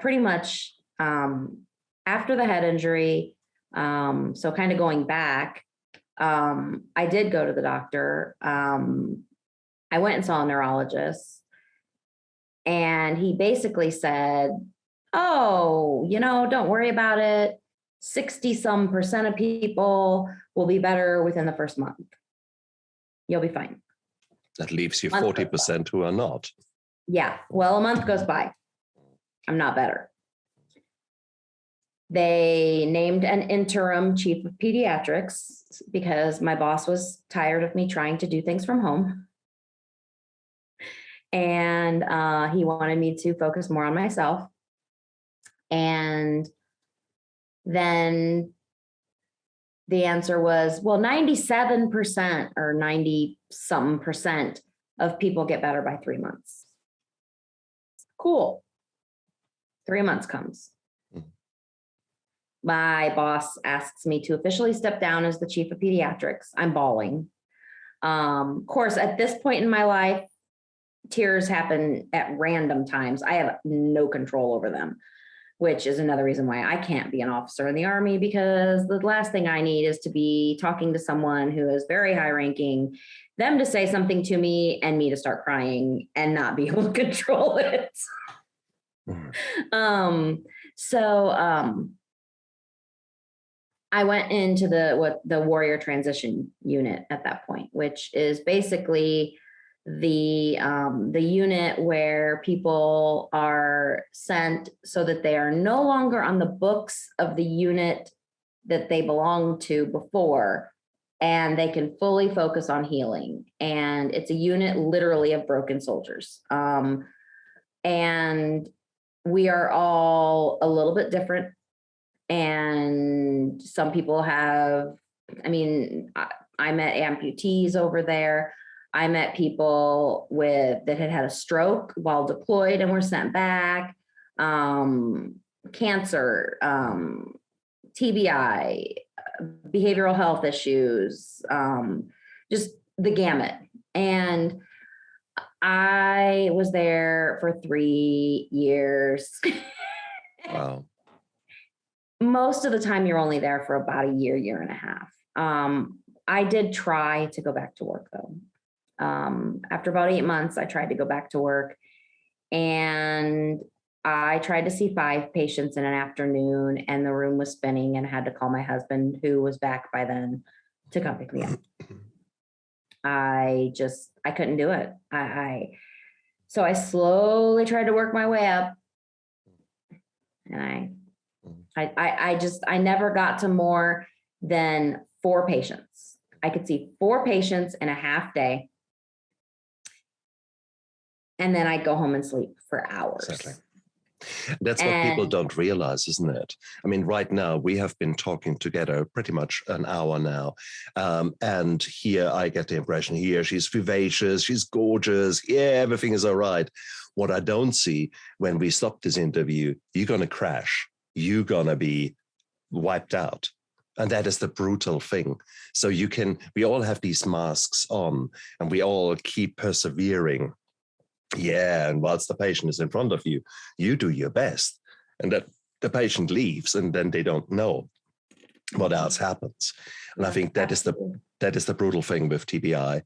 pretty much after the head injury, so kind of going back, I did go to the doctor. I went and saw a neurologist, and he basically said, oh, don't worry about it. 60% of people will be better within the first month. You'll be fine. That leaves you 40% who are not. Yeah. Well, a month goes by. I'm not better. They named an interim chief of pediatrics because my boss was tired of me trying to do things from home. And he wanted me to focus more on myself. And then the answer was, well, 97% or 90-something% of people get better by 3 months. Cool. 3 months comes. My boss asks me to officially step down as the chief of pediatrics. I'm bawling. Of course, at this point in my life, tears happen at random times. I have no control over them, which is another reason why I can't be an officer in the Army, because the last thing I need is to be talking to someone who is very high ranking, them to say something to me and me to start crying and not be able to control it. I went into the warrior transition unit at that point, which is basically the unit where people are sent so that they are no longer on the books of the unit that they belonged to before, and they can fully focus on healing. And it's a unit literally of broken soldiers. And we are all a little bit different. And some people have, I met amputees over there. I met people that had a stroke while deployed and were sent back, cancer, TBI, behavioral health issues, just the gamut. And I was there for 3 years. Wow. Most of the time you're only there for about a year and a half. I did try to go back to work though. After about 8 months, I tried to go back to work, and I tried to see 5 patients in an afternoon, and the room was spinning, and I had to call my husband, who was back by then, to come pick me up. I couldn't do it. So I slowly tried to work my way up, and I never got to more than 4 patients. I could see 4 patients in a half day. And then I'd go home and sleep for hours. Exactly. That's what people don't realize, isn't it? I mean, right now we have been talking together pretty much an hour now. And here I get the impression here, she's vivacious, she's gorgeous. Yeah, everything is all right. What I don't see when we stop this interview, you're going to crash. You're going to be wiped out. And that is the brutal thing. So we all have these masks on, and we all keep persevering. Yeah, and whilst the patient is in front of you, you do your best. And that the patient leaves, and then they don't know what else happens. And I think that is the brutal thing with TBI.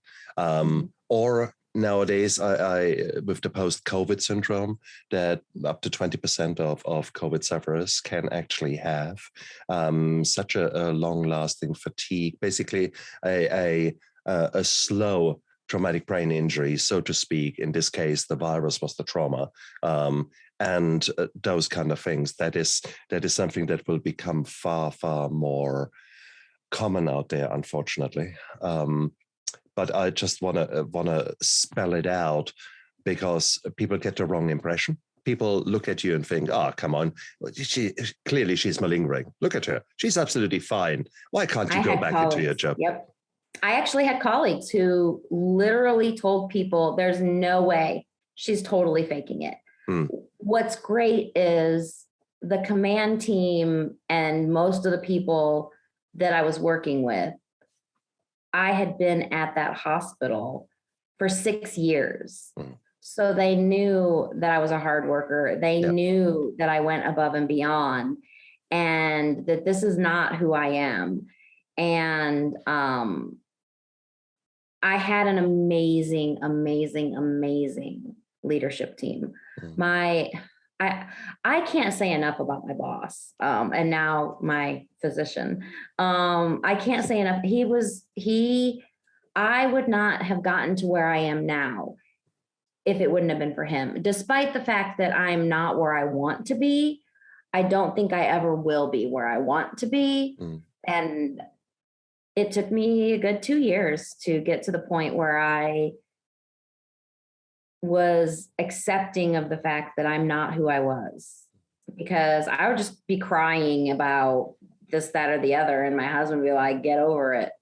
Or nowadays, with the post-COVID syndrome, that up to 20% of COVID sufferers can actually have such a long-lasting fatigue, basically a slow traumatic brain injury, so to speak. In this case, the virus was the trauma, and those kind of things. That is something that will become far, far more common out there, unfortunately. But I just want to spell it out, because people get the wrong impression. People look at you and think, "Oh, come on, clearly she's malingering. Look at her; she's absolutely fine. Why can't you go back into your job?" Yep. I actually had colleagues who literally told people, "There's no way, she's totally faking it." What's great is the command team and most of the people that I was working with, I had been at that hospital for 6 years. So they knew that I was a hard worker. They Yep. knew that I went above and beyond, and that this is not who I am. And I had an amazing, amazing, amazing leadership team. Mm. I can't say enough about my boss, and now my physician. I can't say enough. I would not have gotten to where I am now if it wouldn't have been for him. Despite the fact that I'm not where I want to be, I don't think I ever will be where I want to be. And it took me a good 2 years to get to the point where I was accepting of the fact that I'm not who I was, because I would just be crying about this, that, or the other. And my husband would be like, get over it.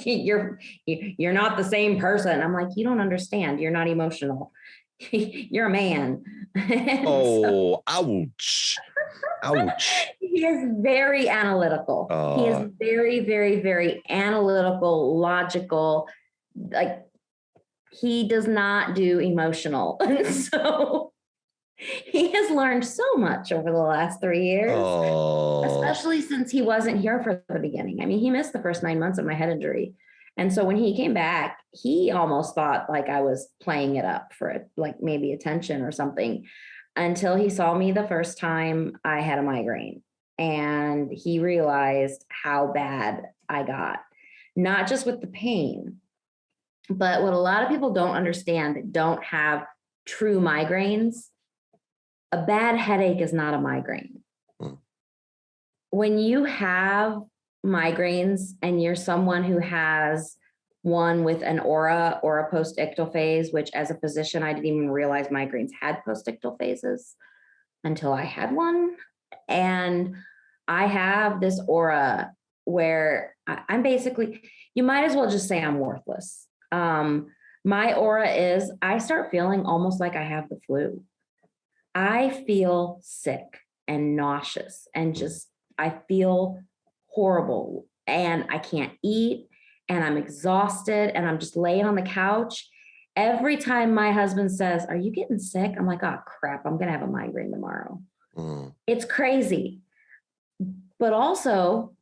You're not the same person. I'm like, you don't understand. You're not emotional. You're a man. Oh, ouch. Ouch. He is very analytical. He is very, very, very analytical, logical. Like, he does not do emotional. And so he has learned so much over the last 3 years, especially since he wasn't here for the beginning. I mean, he missed the first 9 months of my head injury. And so when he came back, he almost thought like I was playing it up for like maybe attention or something, until he saw me the first time I had a migraine. And he realized how bad I got, not just with the pain, but what a lot of people don't understand that don't have true migraines, a bad headache is not a migraine. When you have migraines and you're someone who has one with an aura or a post-ictal phase, which as a physician, I didn't even realize migraines had post-ictal phases until I had one. And I have this aura where I'm basically, you might as well just say I'm worthless. My aura is, I start feeling almost like I have the flu. I feel sick and nauseous and just, I feel horrible and I can't eat and I'm exhausted and I'm just laying on the couch. Every time my husband says, are you getting sick? I'm like, oh crap, I'm going to have a migraine tomorrow. It's crazy. But also,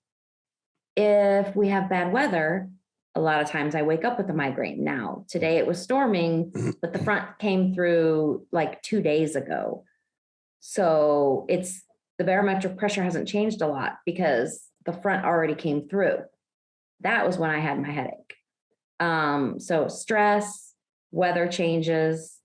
if we have bad weather, a lot of times I wake up with a migraine. Now, today it was storming, but the front came through like 2 days ago. So the barometric pressure hasn't changed a lot because the front already came through. That was when I had my headache. So stress, weather changes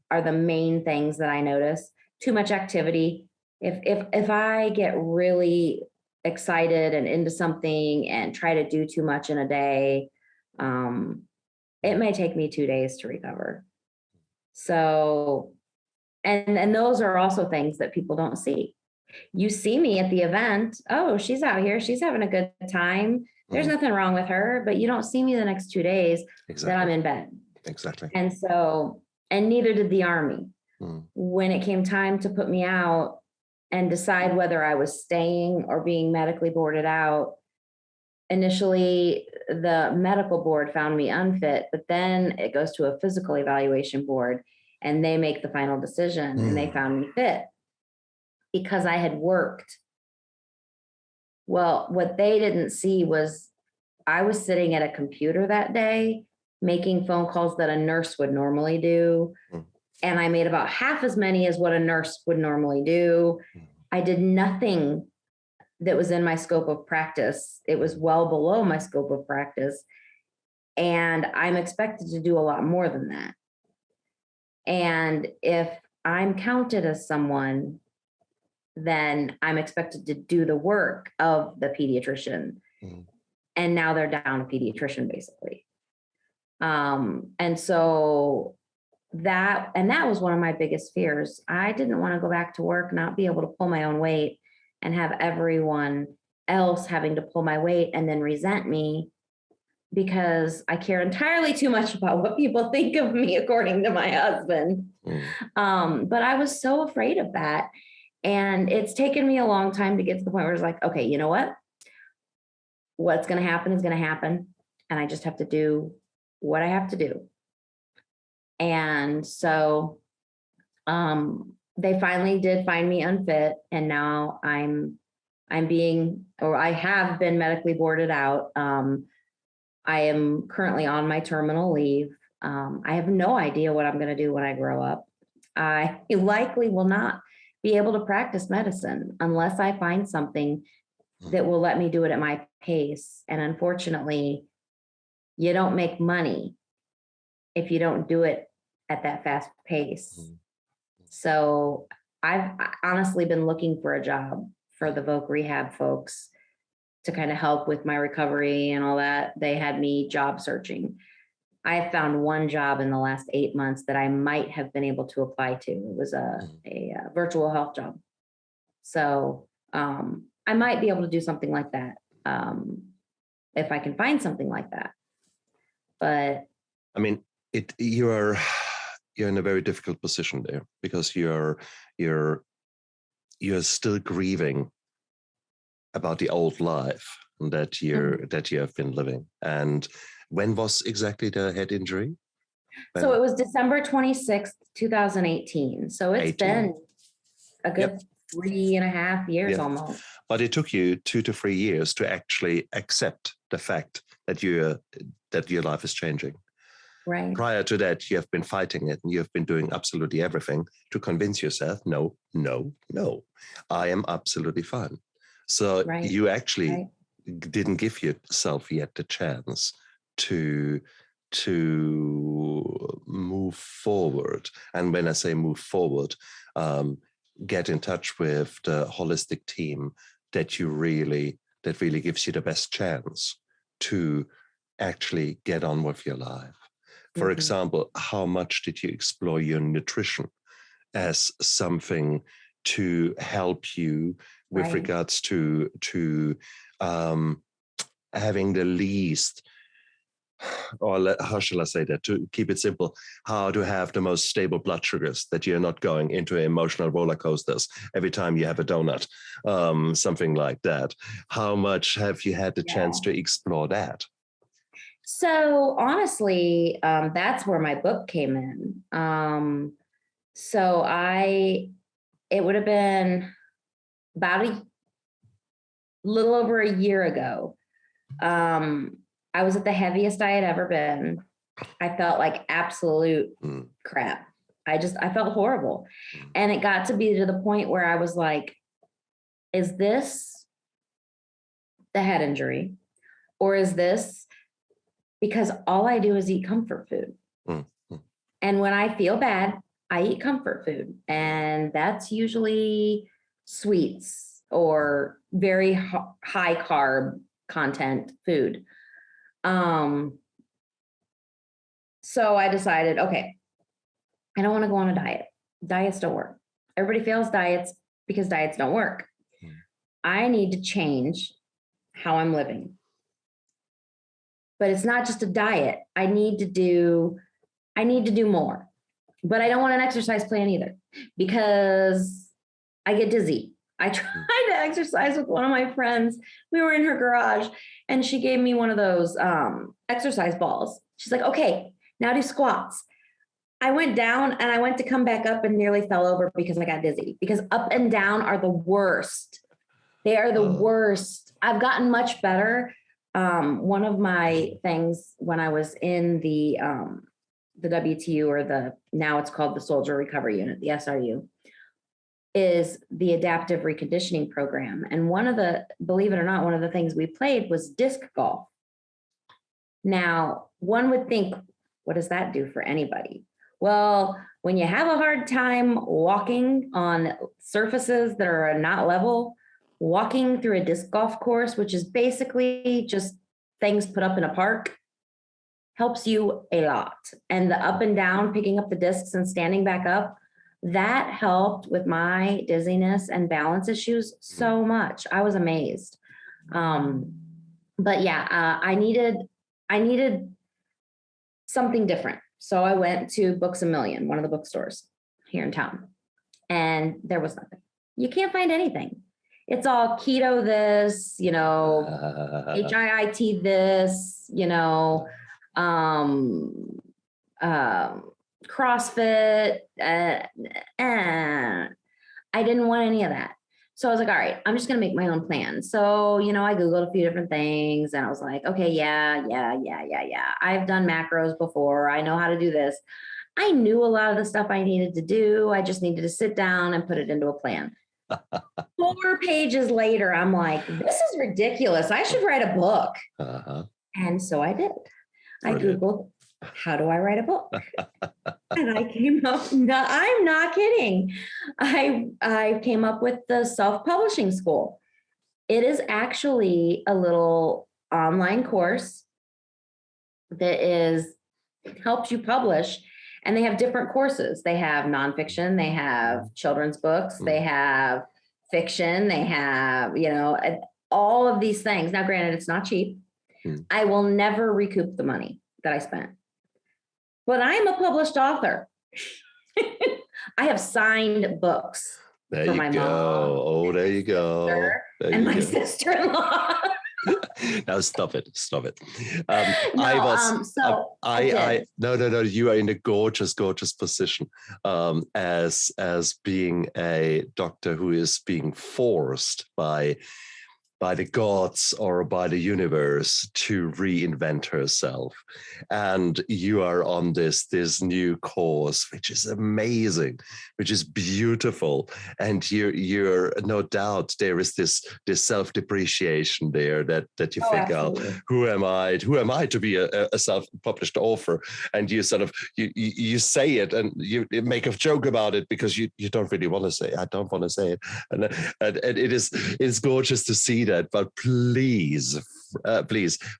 are the main things that I notice. Too much activity. If I get really excited and into something and try to do too much in a day, it may take me 2 days to recover. So, and those are also things that people don't see. You see me at the event. Oh, she's out here. She's having a good time. There's nothing wrong with her, but you don't see me the next 2 days that I'm in bed. Exactly. And so, and neither did the Army. When it came time to put me out and decide whether I was staying or being medically boarded out, initially the medical board found me unfit, but then it goes to a physical evaluation board and they make the final decision and they found me fit because I had worked. Well, what they didn't see was I was sitting at a computer that day making phone calls that a nurse would normally do. And I made about half as many as what a nurse would normally do. I did nothing that was in my scope of practice. It was well below my scope of practice. And I'm expected to do a lot more than that. And if I'm counted as someone, then I'm expected to do the work of the pediatrician. And now they're down a pediatrician, basically. And so that was one of my biggest fears. I didn't want to go back to work, not be able to pull my own weight and have everyone else having to pull my weight and then resent me because I care entirely too much about what people think of me, according to my husband. But I was so afraid of that. And it's taken me a long time to get to the point where it's like, okay, you know what? What's going to happen is going to happen. And I just have to do what I have to do. And so they finally did find me unfit, and now I have been medically boarded out. I am currently on my terminal leave. I have no idea what I'm going to do when I grow up. I likely will not be able to practice medicine unless I find something that will let me do it at my pace. And unfortunately, you don't make money if you don't do it at that fast pace. So I've honestly been looking for a job for the voc rehab folks to kind of help with my recovery and all that. They had me job searching. I have found one job in the last 8 months that I might have been able to apply to. It was a virtual health job. So I might be able to do something like that if I can find something like that. But I mean, you're in a very difficult position there, because you're still grieving about the old life that you have been living. And when was exactly the head injury? So it was December 26th, 2018. So it's been a good 3.5 years almost. But it took you 2 to 3 years to actually accept the fact that your life is changing. Right. Prior to that, you have been fighting it, and you have been doing absolutely everything to convince yourself, no, I am absolutely fine. So you actually didn't give yourself yet the chance to move forward. And when I say move forward, get in touch with the holistic team that really gives you the best chance to actually get on with your life. For example, how much did you explore your nutrition as something to help you with regards to having the least, or how shall I say that, to keep it simple, how to have the most stable blood sugars, that you're not going into emotional roller coasters every time you have a donut, something like that. How much have you had the chance to explore that? So honestly, that's where my book came in. It would have been about a little over a year ago. I was at the heaviest I had ever been. I felt like absolute crap. I felt horrible. And it got to be to the point where I was like, is this the head injury? Or is this because all I do is eat comfort food? And when I feel bad, I eat comfort food. And that's usually sweets or very high carb content food. So I decided, okay, I don't want to go on a diet. Diets don't work. Everybody fails diets because diets don't work. I need to change how I'm living. But it's not just a diet. I need to do more. But I don't want an exercise plan either, because I get dizzy. I tried to exercise with one of my friends. We were in her garage and she gave me one of those exercise balls. She's like, okay, now do squats. I went down and I went to come back up and nearly fell over because I got dizzy, because up and down are the worst. They are the worst. I've gotten much better. One of my things when I was in the WTU, or now it's called the Soldier Recovery Unit, the SRU, is the adaptive reconditioning program. And believe it or not, one of the things we played was disc golf. Now, one would think, what does that do for anybody? Well, when you have a hard time walking on surfaces that are not level, walking through a disc golf course, which is basically just things put up in a park, helps you a lot. And the up and down, picking up the discs and standing back up, that helped with my dizziness and balance issues so much. I was amazed. But yeah, I needed something different. So I went to Books A Million, one of the bookstores here in town, and there was nothing. You can't find anything. It's all keto this, HIIT this, CrossFit. I didn't want any of that. So I was like, all right, I'm just going to make my own plan. So, I Googled a few different things and I was like, okay, yeah. I've done macros before. I know how to do this. I knew a lot of the stuff I needed to do. I just needed to sit down and put it into a plan. 4 pages later, I'm like, this is ridiculous. I should write a book. And so I did. Brilliant. I Googled, how do I write a book? And I came up, I'm not kidding. I came up with the self-publishing school. It is actually a little online course that helps you publish. And they have different courses. They have nonfiction, they have children's books, they have fiction, they have, all of these things. Now, granted, it's not cheap. I will never recoup the money that I spent. But I'm a published author. I have signed books there for you my go. mom. Oh, there you go. And my sister-in-law. Now stop it. No. You are in a gorgeous position as being a doctor who is being forced by the gods or by the universe to reinvent herself. And you are on this new course, which is amazing, which is beautiful. And you're no doubt there is this self-depreciation there that you think, absolutely. oh, who am I to be a self-published author? And you sort of, you say it and you make a joke about it because you don't really want to say it. I don't want to say it. And it's gorgeous to see that. But please,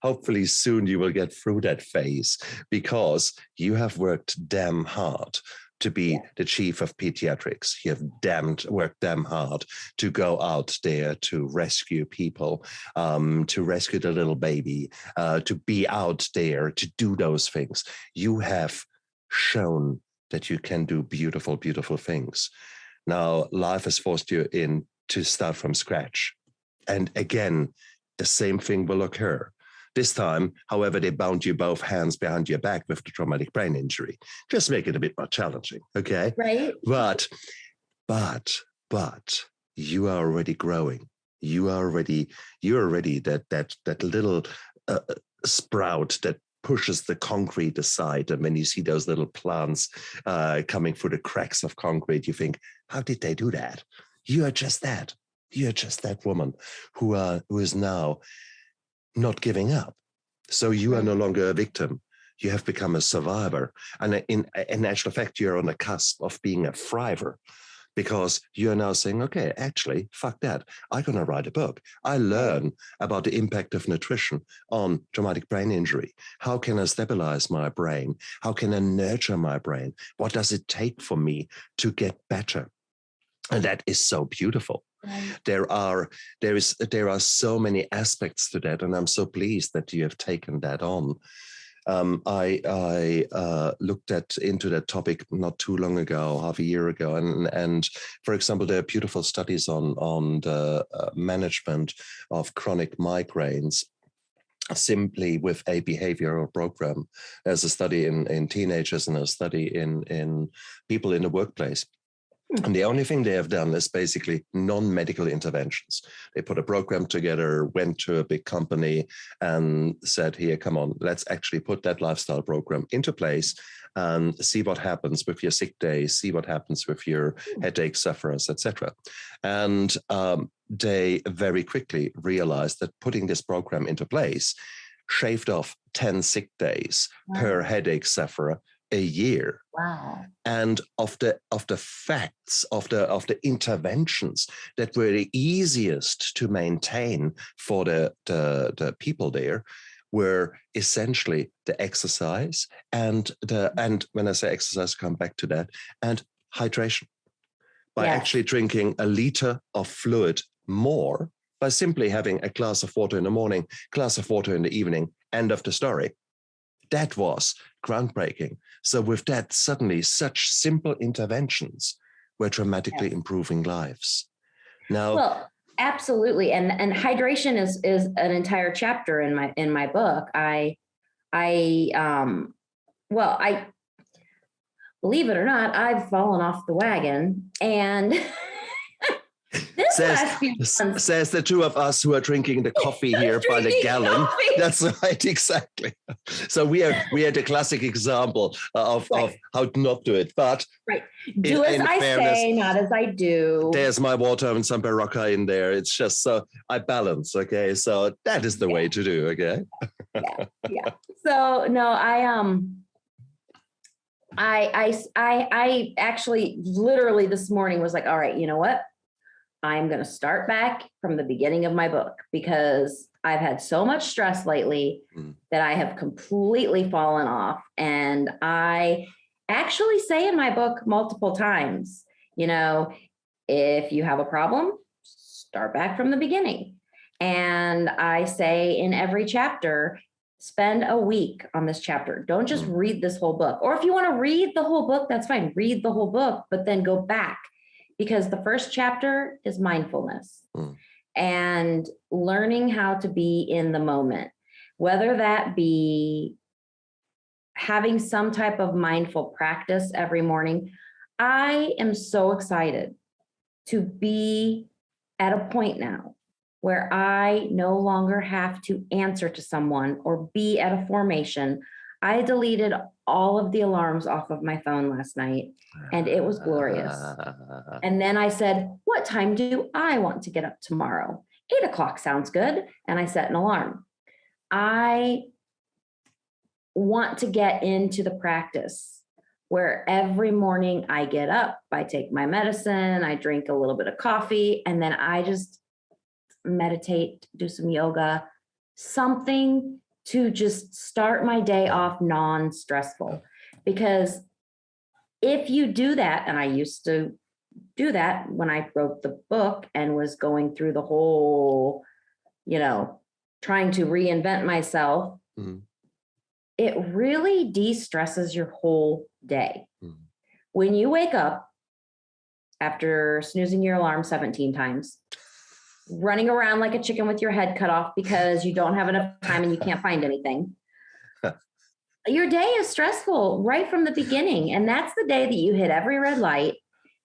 hopefully soon you will get through that phase, because you have worked damn hard to be the chief of pediatrics. You have worked damn hard to go out there to rescue people, to rescue the little baby, to be out there to do those things. You have shown that you can do beautiful, beautiful things. Now, life has forced you in to start from scratch. And again, the same thing will occur. This time, however, they bound you both hands behind your back with the traumatic brain injury. Just make it a bit more challenging, okay? Right. But you are already growing. You're already that little sprout that pushes the concrete aside. And when you see those little plants coming through the cracks of concrete, you think, how did they do that? You are just that. You're just that woman who is now not giving up. So you are no longer a victim. You have become a survivor. And in actual fact, you're on the cusp of being a thriver, because you're now saying, okay, actually, fuck that. I'm going to write a book. I learn about the impact of nutrition on traumatic brain injury. How can I stabilize my brain? How can I nurture my brain? What does it take for me to get better? And that is so beautiful. There are so many aspects to that, and I'm so pleased that you have taken that on. I looked into that topic not too long ago, half a year ago, and for example, there are beautiful studies on the management of chronic migraines simply with a behavioral program. There's a study in teenagers and a study in people in the workplace. And the only thing they have done is basically non-medical interventions. They put a program together, went to a big company and said, here, come on, let's actually put that lifestyle program into place and see what happens with your sick days, see what happens with your headache sufferers, etc. And they very quickly realized that putting this program into place shaved off 10 sick days per headache sufferer a year. Wow. And of the facts of the interventions that were the easiest to maintain for the people there were essentially the exercise and when I say exercise, come back to that, and hydration. By actually drinking a liter of fluid more, by simply having a glass of water in the morning, glass of water in the evening, end of the story. That was groundbreaking. So with that, suddenly such simple interventions were dramatically improving lives. Now, well, absolutely, and hydration is an entire chapter in my book. believe it or not, I've fallen off the wagon. And this last few months, says the two of us who are drinking the coffee here by the gallon. Coffee. That's right, exactly. So we are the classic example of how to not do it. But do as I say, not as I do. There's my water and some Barocca in there. It's just so I balance. Okay, so that is the way to do. Okay. yeah. So no, I actually literally this morning was like, all right, you know what? I'm going to start back from the beginning of my book because I've had so much stress lately that I have completely fallen off. And I actually say in my book multiple times, you know, if you have a problem, start back from the beginning. And I say in every chapter, spend a week on this chapter. Don't just read this whole book. Or if you want to read the whole book, that's fine. Read the whole book, but then go back. Because the first chapter is mindfulness and learning how to be in the moment, whether that be having some type of mindful practice every morning. I am so excited to be at a point now where I no longer have to answer to someone or be at a formation. I deleted all of the alarms off of my phone last night, and it was glorious. And then I said, what time do I want to get up tomorrow? 8 o'clock sounds good. And I set an alarm. I want to get into the practice where every morning I get up, I take my medicine, I drink a little bit of coffee, and then I just meditate, do some yoga, something to just start my day off non-stressful. Because if you do that, and I used to do that when I wrote the book and was going through the whole, you know, trying to reinvent myself, it really de-stresses your whole day. When you wake up after snoozing your alarm 17 times, running around like a chicken with your head cut off because you don't have enough time and you can't find anything. Your day is stressful right from the beginning. And that's the day that you hit every red light,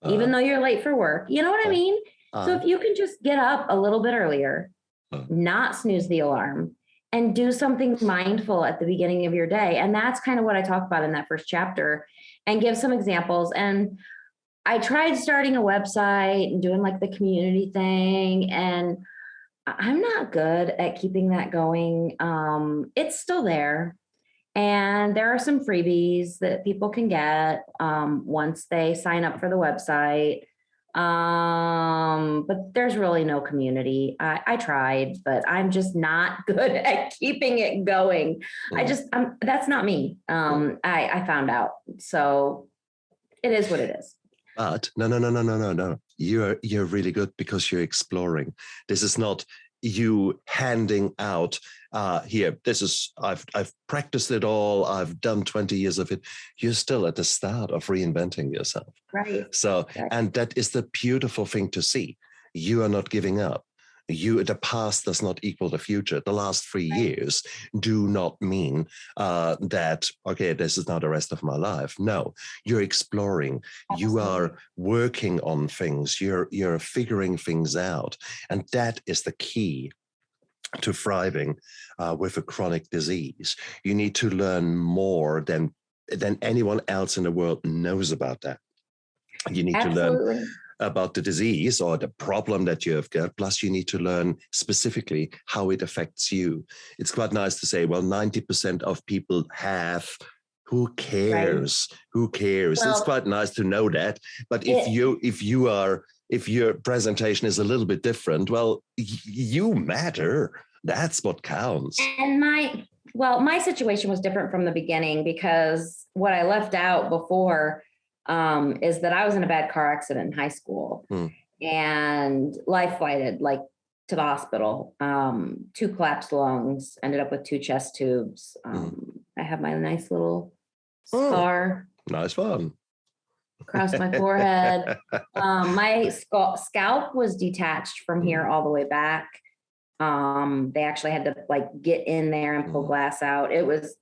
even though you're late for work. You know what I mean? So if you can just get up a little bit earlier, not snooze the alarm, and do something mindful at the beginning of your day. And that's kind of what I talk about in that first chapter, and give some examples. And I tried starting a website and doing like the community thing, and I'm not good at keeping that going. It's still there. And there are some freebies that people can get once they sign up for the website. But there's really no community. I tried, but I'm just not good at keeping it going. That's not me. I found out. So it is what it is. But no. You're really good because you're exploring. This is not you handing out here. This is I've practiced it all. I've done 20 years of it. You're still at the start of reinventing yourself. Right. So, and that is the beautiful thing to see. You are not giving up. The past does not equal the future. The last 3 years do not mean that, okay, this is now the rest of my life. No, you're exploring. You are working on things. You're figuring things out. And that is the key to thriving with a chronic disease. You need to learn more than anyone else in the world knows about that. You need to learn about the disease or the problem that you have got. Plus, you need to learn specifically how it affects you. It's quite nice to say, well, 90% of people have. Who cares? Right. Who cares? Well, it's quite nice to know that. But if your presentation is a little bit different, well, you matter. That's what counts. And my situation was different from the beginning, because what I left out before is that I was in a bad car accident in high school and life flighted, like, to the hospital, 2 collapsed lungs, ended up with 2 chest tubes. I have my nice little scar. Nice one. Across my forehead. My scalp was detached from here all the way back. They actually had to get in there and pull glass out. It was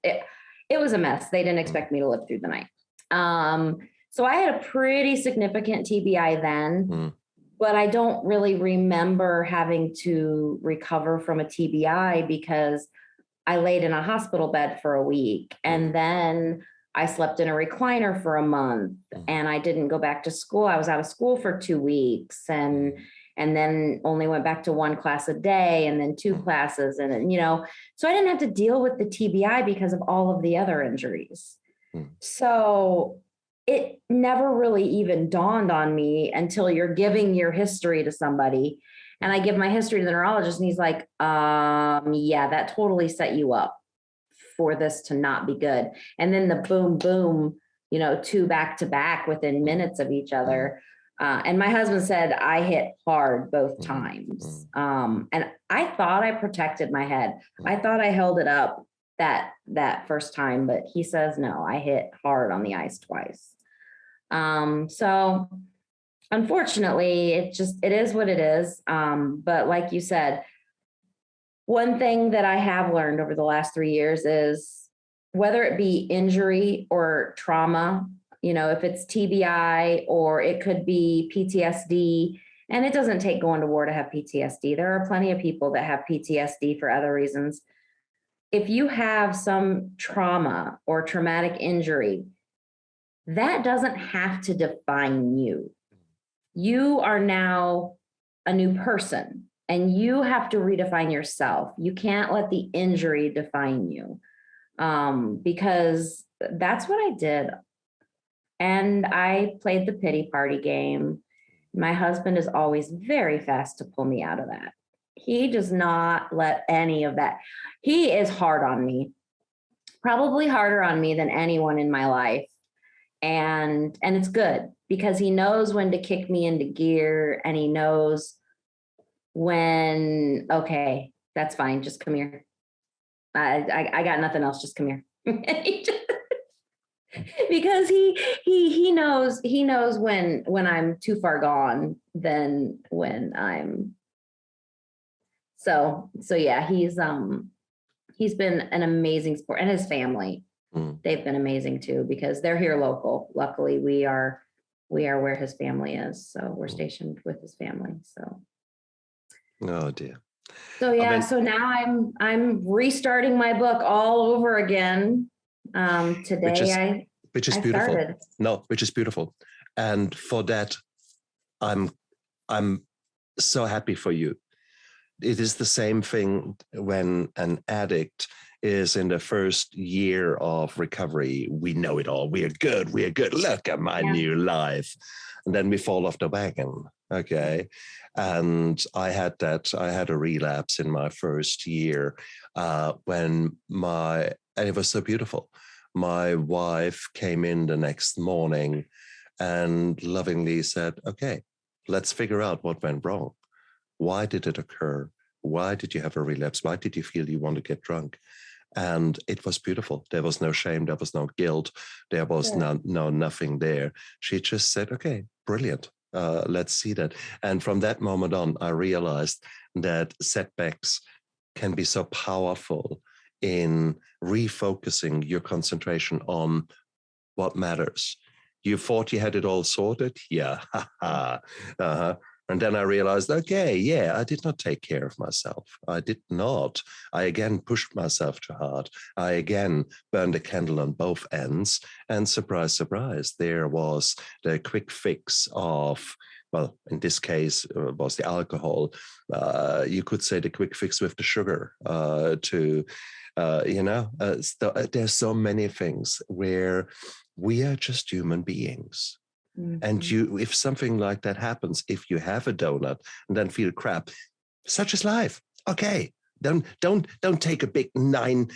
a mess. They didn't expect me to live through the night. So I had a pretty significant TBI then, but I don't really remember having to recover from a TBI because I laid in a hospital bed for a week, and then I slept in a recliner for a month, and I didn't go back to school. I was out of school for 2 weeks, and then only went back to 1 class a day, and then 2 classes. And then, so I didn't have to deal with the TBI because of all of the other injuries. So it never really even dawned on me until you're giving your history to somebody. And I give my history to the neurologist, and he's like, yeah, that totally set you up for this to not be good. And then the boom, boom, 2 back to back within minutes of each other. And my husband said I hit hard both times. And I thought I protected my head. I thought I held it up that first time, but he says, no, I hit hard on the ice twice. So unfortunately, it is what it is. But like you said, one thing that I have learned over the last 3 years is whether it be injury or trauma, if it's TBI or it could be PTSD, and it doesn't take going to war to have PTSD. There are plenty of people that have PTSD for other reasons. If you have some trauma or traumatic injury, that doesn't have to define you. You are now a new person, and you have to redefine yourself. You can't let the injury define you, because that's what I did. And I played the pity party game. My husband is always very fast to pull me out of that. He does not let any of that. He is hard on me, probably harder on me than anyone in my life. And it's good because he knows when to kick me into gear, and he knows when, okay, that's fine. Just come here. I got nothing else. Just come here. Because he knows when I'm too far gone than when I'm. So yeah, he's been an amazing support, and his family, they've been amazing too, because they're here local. Luckily we are where his family is. So we're stationed with his family. So. Oh dear. So yeah, so now I'm restarting my book all over again. Today which is beautiful. Started. No, which is beautiful. And for that, I'm so happy for you. It is the same thing when an addict is in the first year of recovery. We know it all. We are good. Look at my new life. And then we fall off the wagon. Okay. And I had a relapse in my first year and it was so beautiful. My wife came in the next morning and lovingly said, okay, let's figure out what went wrong. Why did it occur? Why did you have a relapse? Why did you feel you want to get drunk? And it was beautiful. There was no shame. There was no guilt. There was no nothing there. She just said, okay, brilliant. Let's see that. And from that moment on, I realized that setbacks can be so powerful in refocusing your concentration on what matters. You thought you had it all sorted? Yeah. And then I realized, okay, yeah, I did not take care of myself. I did not. I again pushed myself too hard. I again burned a candle on both ends. And surprise, surprise, there was the quick fix of, well, in this case, was the alcohol. You could say the quick fix with the sugar there's so many things where we are just human beings. Mm-hmm. And if something like that happens, if you have a donut and then feel crap, such is life. Okay. Don't take a big nine,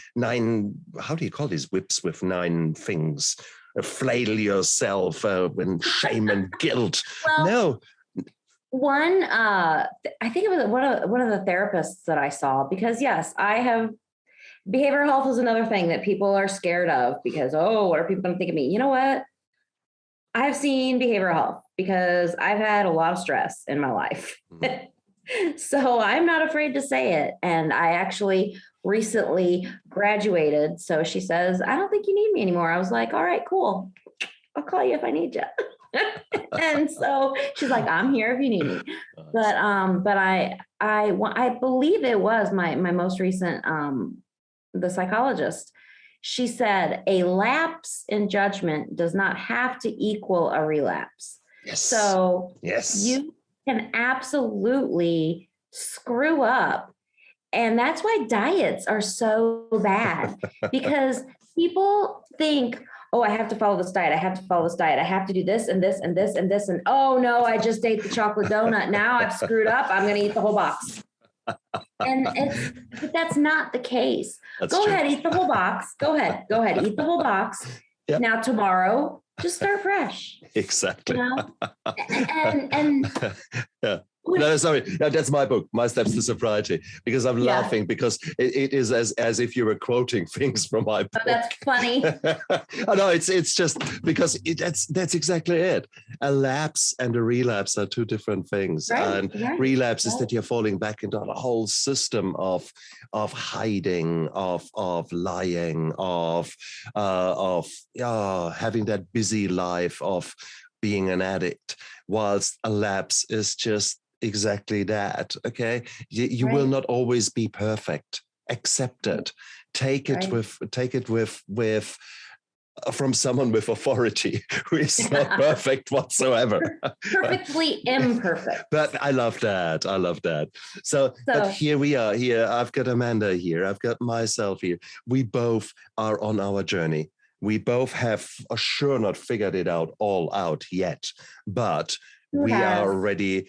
how do you call these whips with 9 things? Flail yourself in shame and guilt. Well, no. One, I think it was one of the therapists that I saw, because yes, I have behavioral health is another thing that people are scared of because, what are people going to think of me? You know what? I've seen behavioral health because I've had a lot of stress in my life. Mm-hmm. So I'm not afraid to say it. And I actually recently graduated. So she says, I don't think you need me anymore. I was like, all right, cool. I'll call you if I need you. And so she's like, I'm here if you need me. But I believe it was my most recent, the psychologist. She said a lapse in judgment does not have to equal a relapse. Yes. So yes, you can absolutely screw up. And that's why diets are so bad, because people think, oh, I have to follow this diet. I have to follow this diet. I have to do this and this and this and this. And oh no, I just ate the chocolate donut. Now I've screwed up. I'm going to eat the whole box. But that's not the case. Go ahead, eat the whole box. Go ahead, eat the whole box. Yep. Now tomorrow, just start fresh. Exactly. You know? And yeah. No, sorry. No, that's my book, My Steps to Sobriety, because I'm laughing because it is as if you were quoting things from my book. Oh, that's funny. Oh, no, it's just because that's exactly it. A lapse and a relapse are two different things. Right, and relapse is that you're falling back into a whole system of hiding, of lying, of having that busy life of being an addict, whilst a lapse is just exactly that. Okay, you will not always be perfect. Accept it. Take it with from someone with authority who is not perfect whatsoever. Perfectly imperfect. But I love that. So, but here we are. Here I've got Amanda here. I've got myself here. We both are on our journey. We both have sure not figured it all out yet, but we are already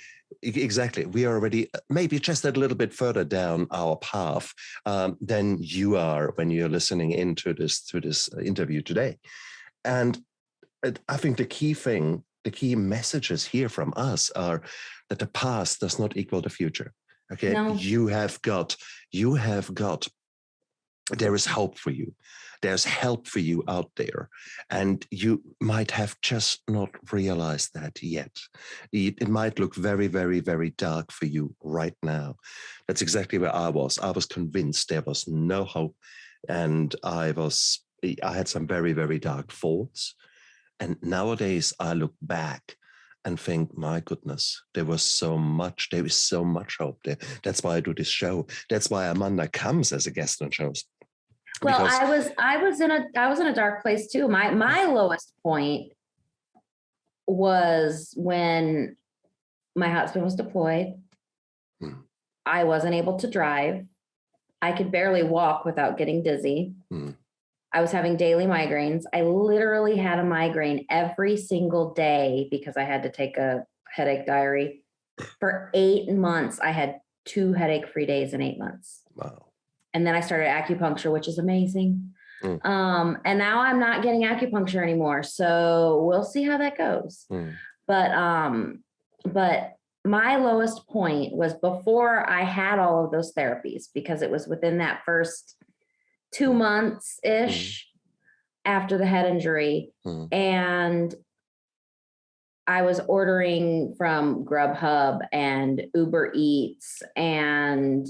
maybe just a little bit further down our path than you are when you're listening into this interview today. And I think the key messages here from us are that the past does not equal the future. Okay, no. You have got. There is hope for you. There's help for you out there. And you might have just not realized that yet. It might look very, very, very dark for you right now. That's exactly where I was. I was convinced there was no hope. And I had some very, very dark thoughts. And nowadays I look back and think, my goodness, there is so much hope there. That's why I do this show. That's why Amanda comes as a guest on shows. Well, I was in a dark place too. My lowest point was when my husband was deployed. I wasn't able to drive. I could barely walk without getting dizzy. I was having daily migraines. I literally had a migraine every single day because I had to take a headache diary. For 8 months, I had 2 headache-free days in 8 months. Wow. And then I started acupuncture, which is amazing. And now I'm not getting acupuncture anymore. So we'll see how that goes. But my lowest point was before I had all of those therapies, because it was within that first 2 months-ish after the head injury. And I was ordering from Grubhub and Uber Eats and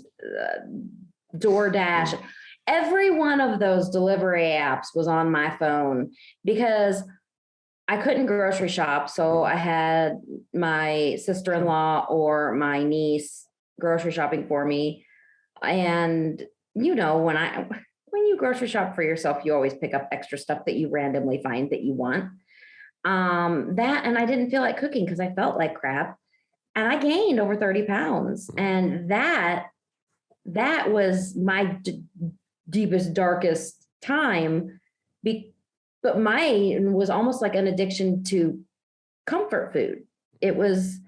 DoorDash. Every one of those delivery apps was on my phone because I couldn't grocery shop. So I had my sister-in-law or my niece grocery shopping for me. And you know, when you grocery shop for yourself, you always pick up extra stuff that you randomly find that you want. And I didn't feel like cooking because I felt like crap. And I gained over 30 pounds. And that was my deepest, darkest time. But mine was almost like an addiction to comfort food. It was,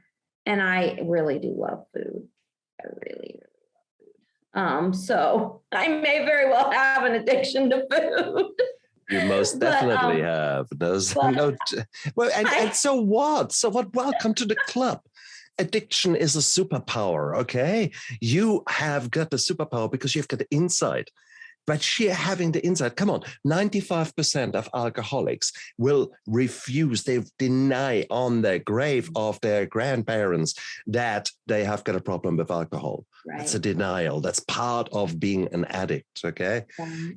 and I really do love food. I really love food. So I may very well have an addiction to food. You most definitely have. And so what? So what? Welcome to the club. Addiction is a superpower, okay? You have got the superpower because you've got the insight. But sheer having the insight, come on, 95% of alcoholics will refuse, they deny on their grave of their grandparents that they have got a problem with alcohol. Right. That's a denial. That's part of being an addict, okay?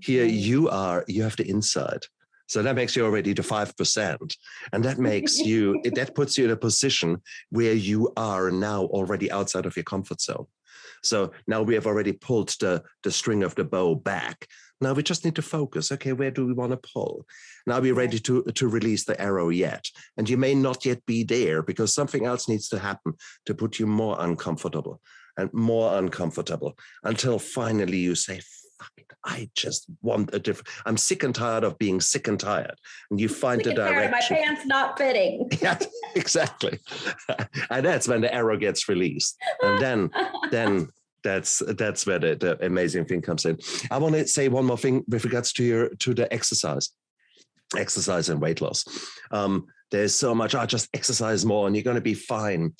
Here you have the insight. So that makes you already to 5%. And that makes you, that puts you in a position where you are now already outside of your comfort zone. So now we have already pulled the string of the bow back. Now we just need to focus. Okay, where do we want to pull? Now we're ready to release the arrow yet. And you may not yet be there because something else needs to happen to put you more uncomfortable and more uncomfortable until finally you say, fuck it, I just want a different, I'm sick and tired of being sick and tired. And you find the direction. My pants not fitting. Yeah, exactly. And that's when the arrow gets released. And then that's where the amazing thing comes in. I want to say one more thing with regards to the exercise and weight loss. There's so much, just exercise more and you're going to be fine.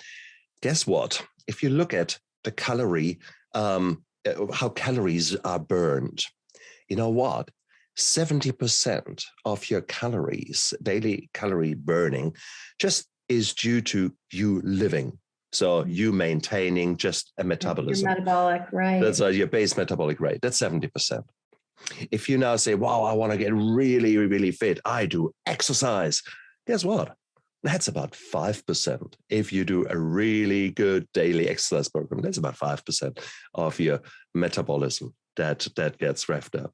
Guess what? If you look at the calorie, how calories are burned, you know what? 70% of your calories, daily calorie burning, just is due to you living. So you maintaining just a metabolism. Your metabolic, right. That's your base metabolic rate. That's 70%. If you now say, wow, I want to get really, really fit, I do exercise. Guess what? That's about 5%. If you do a really good daily exercise program, that's about 5% of your metabolism that gets revved up.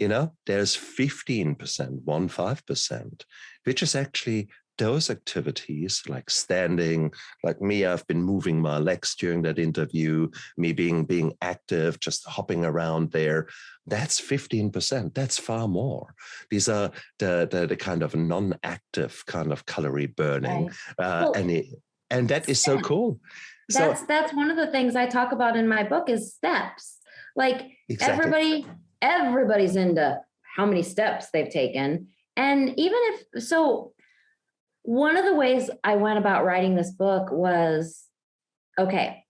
You know, there's 15%, 15%, which is actually those activities like standing, like me, I've been moving my legs during that interview, me being active, just hopping around there. That's 15%. That's far more. These are the kind of non-active kind of calorie burning. Right. And that is so cool. That's one of the things I talk about in my book is steps. Like exactly. Everybody's into how many steps they've taken. And even if, so one of the ways I went about writing this book was, okay,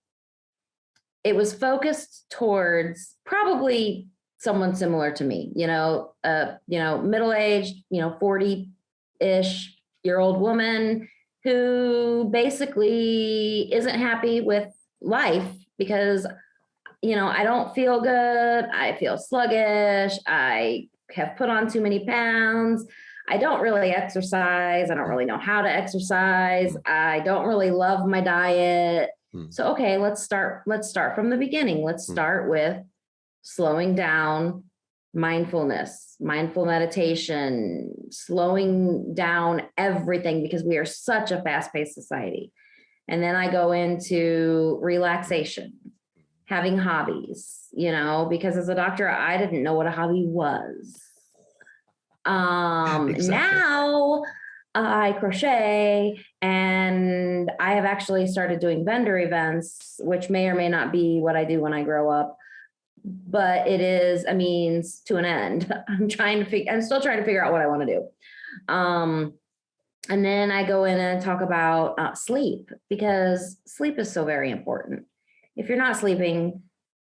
it was focused towards probably someone similar to me, middle-aged, 40-ish year old woman who basically isn't happy with life because, I don't feel good. I feel sluggish. I have put on too many pounds. I don't really exercise. I don't really know how to exercise. I don't really love my diet. So, okay, let's start from the beginning. Let's start with slowing down, mindfulness, mindful meditation, slowing down everything because we are such a fast-paced society. And then I go into relaxation, having hobbies, because as a doctor, I didn't know what a hobby was. Exactly. Now I crochet and I have actually started doing vendor events, which may or may not be what I do when I grow up, but it is a means to an end. I'm still trying to figure out what I want to do. And then I go in and talk about sleep because sleep is so very important. If you're not sleeping,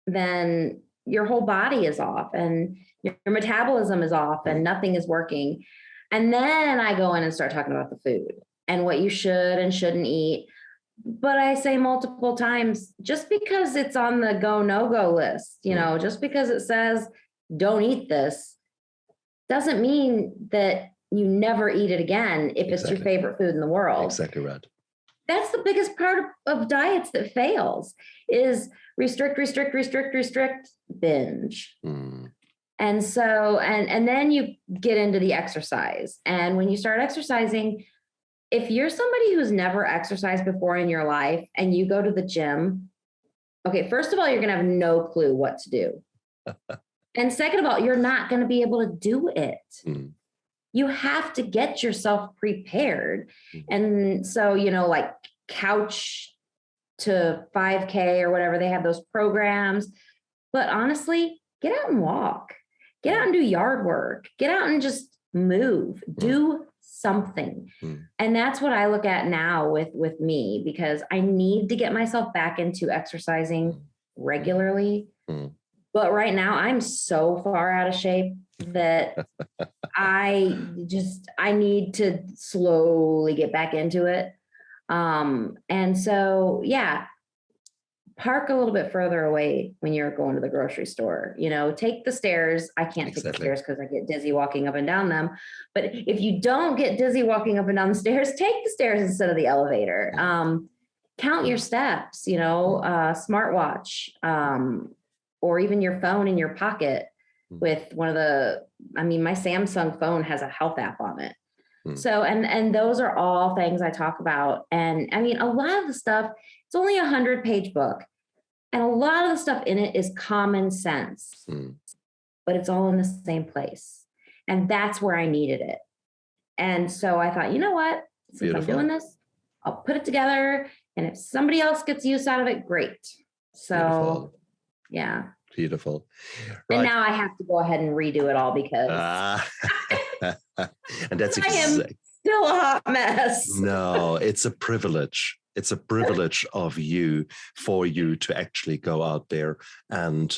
then your whole body is off and your metabolism is off and nothing is working. And then I go in and start talking about the food and what you should and shouldn't eat. But I say multiple times, just because it's on the go, no-go list, just because it says don't eat this doesn't mean that you never eat it again if it's your favorite food in the world. Exactly right. That's the biggest part of diets that fails is restrict, binge. And so, and then you get into the exercise. And when you start exercising, if you're somebody who's never exercised before in your life and you go to the gym, okay, first of all, you're going to have no clue what to do. And second of all, you're not going to be able to do it. You have to get yourself prepared. And so, like couch to 5K or whatever, they have those programs. But honestly, get out and walk. Get out and do yard work. Get out and just move. Do something. And that's what I look at now with me, because I need to get myself back into exercising regularly. But right now I'm so far out of shape that I need to slowly get back into it. And so, yeah, park a little bit further away when you're going to the grocery store. Take the stairs. I can't take the stairs because I get dizzy walking up and down them. But if you don't get dizzy walking up and down the stairs, take the stairs instead of the elevator. Count your steps, smartwatch, or even your phone in your pocket with my Samsung phone has a health app on it. So, and those are all things I talk about. And I mean, a lot of the stuff, it's only 100-page book. And a lot of the stuff in it is common sense, but it's all in the same place. And that's where I needed it. And so I thought, you know what, since I'm doing this, I'll put it together. And if somebody else gets use out of it, great. So, yeah. Beautiful. Right. And now I have to go ahead and redo it all because and that's I am still a hot mess. No, it's a privilege. It's a privilege for you to actually go out there and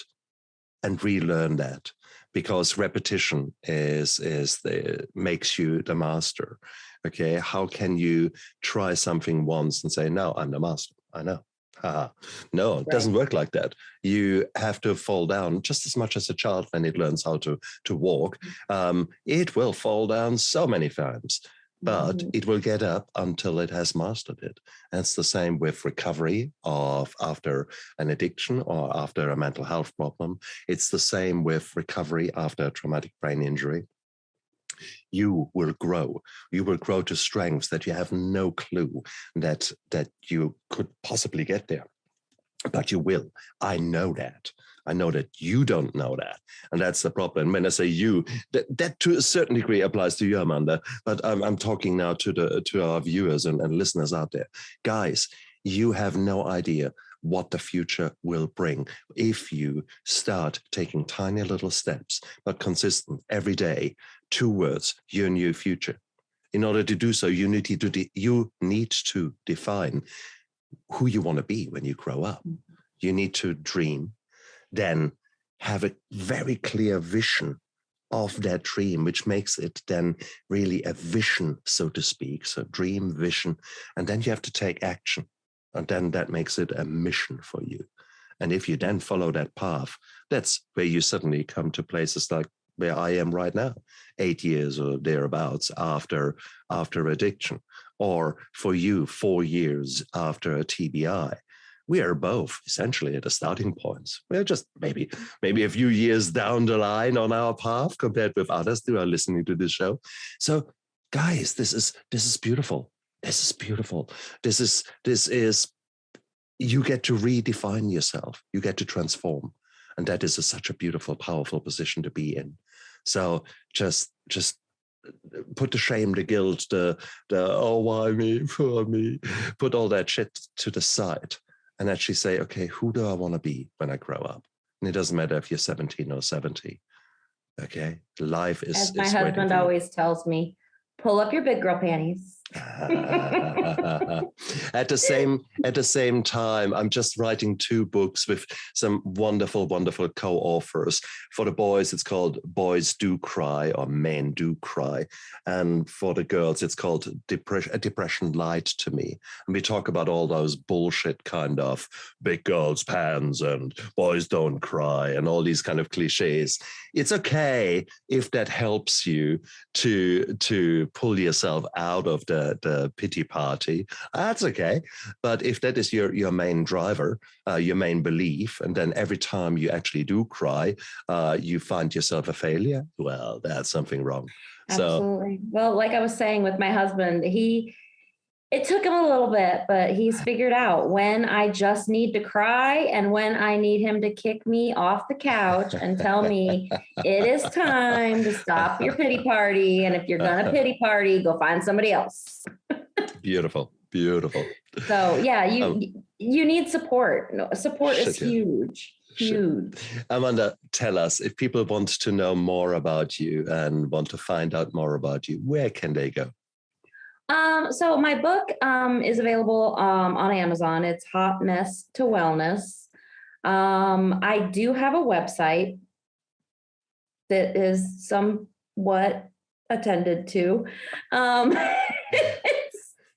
relearn that, because repetition makes you the master. Okay, how can you try something once and say, no, I'm the master? I know. No, it doesn't work like that. You have to fall down just as much as a child when it learns how to walk. It will fall down so many times, but it will get up until it has mastered it. And it's the same with recovery after an addiction or after a mental health problem. It's the same with recovery after a traumatic brain injury. You will grow. You will grow to strengths that you have no clue that you could possibly get there. But you will. I know that. I know that you don't know that. And that's the problem. When I say you, that to a certain degree applies to you, Amanda. But I'm talking now to our viewers and listeners out there. Guys, you have no idea what the future will bring if you start taking tiny little steps, but consistent every day towards your new future. In order to do so, you need to define who you want to be when you grow up. You need to dream, then have a very clear vision of that dream, which makes it then really a vision, so to speak. So dream, vision, and then you have to take action. And then that makes it a mission for you. And if you then follow that path, that's where you suddenly come to places like where I am right now, 8 years or thereabouts after addiction, or for you, 4 years after a TBI. We are both essentially at the starting points. We're just maybe a few years down the line on our path compared with others who are listening to this show. So, guys, this is beautiful. This is beautiful. This is you get to redefine yourself. You get to transform. And that is such a beautiful, powerful position to be in. So just put the shame, the guilt, the oh, why me, poor me, put all that shit to the side and actually say, okay, who do I want to be when I grow up? And it doesn't matter if you're 17 or 70. Okay. Life is. As my husband always tells me, pull up your big girl panties. At the same time, I'm just writing 2 books with some wonderful co-authors. For the boys, it's called Boys Do Cry or Men Do Cry. And for the girls, it's called Depression Lied to Me. And we talk about all those bullshit kind of big girls' pants and boys don't cry and all these kind of cliches. It's okay if that helps you to pull yourself out of the pity party. That's okay. But if that is your main driver, your main belief, and then every time you actually do cry, you find yourself a failure, well, that's something wrong. Absolutely. Well, like I was saying with my husband, it took him a little bit, but he's figured out when I just need to cry and when I need him to kick me off the couch and tell me it is time to stop your pity party. And if you're going to pity party, go find somebody else. Beautiful. So yeah, you need support. Support is huge. Huge. Amanda, tell us, if people want to know more about you and want to find out more about you, where can they go? So my book is available on Amazon. It's Hot Mess to Wellness. I do have a website that is somewhat attended to.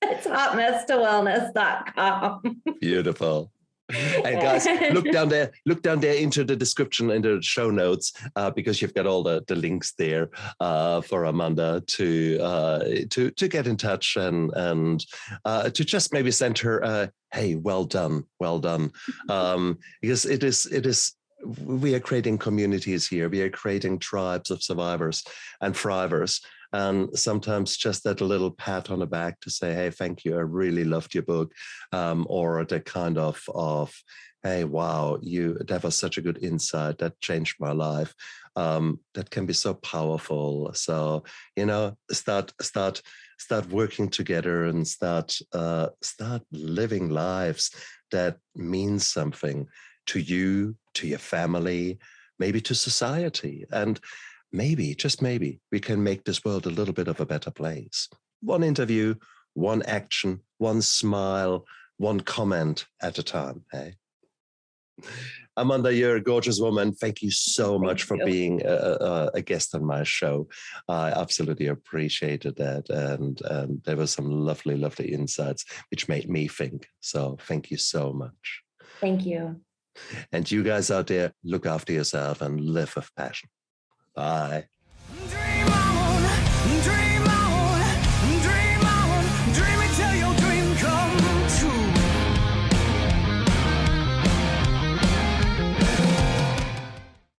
It's hotmesstowellness.com. Beautiful. And guys, look down there into the description, into the show notes, because you've got all the links there for Amanda to get in touch and to just maybe send her hey, well done. Because it is we are creating communities here. We are creating tribes of survivors and thrivers. And sometimes just that little pat on the back to say, hey, thank you, I really loved your book. Or the kind of hey, wow, that was such a good insight, that changed my life. That can be so powerful. So, start working together and start living lives that mean something to you, to your family, maybe to society. And maybe, just maybe, we can make this world a little bit of a better place. One interview, one action, one smile, one comment at a time. Hey, Amanda, you're a gorgeous woman. Thank you so much for being a guest on my show. I absolutely appreciated that. And there were some lovely, lovely insights, which made me think. So thank you so much. Thank you. And you guys out there, look after yourself and live with passion. Bye.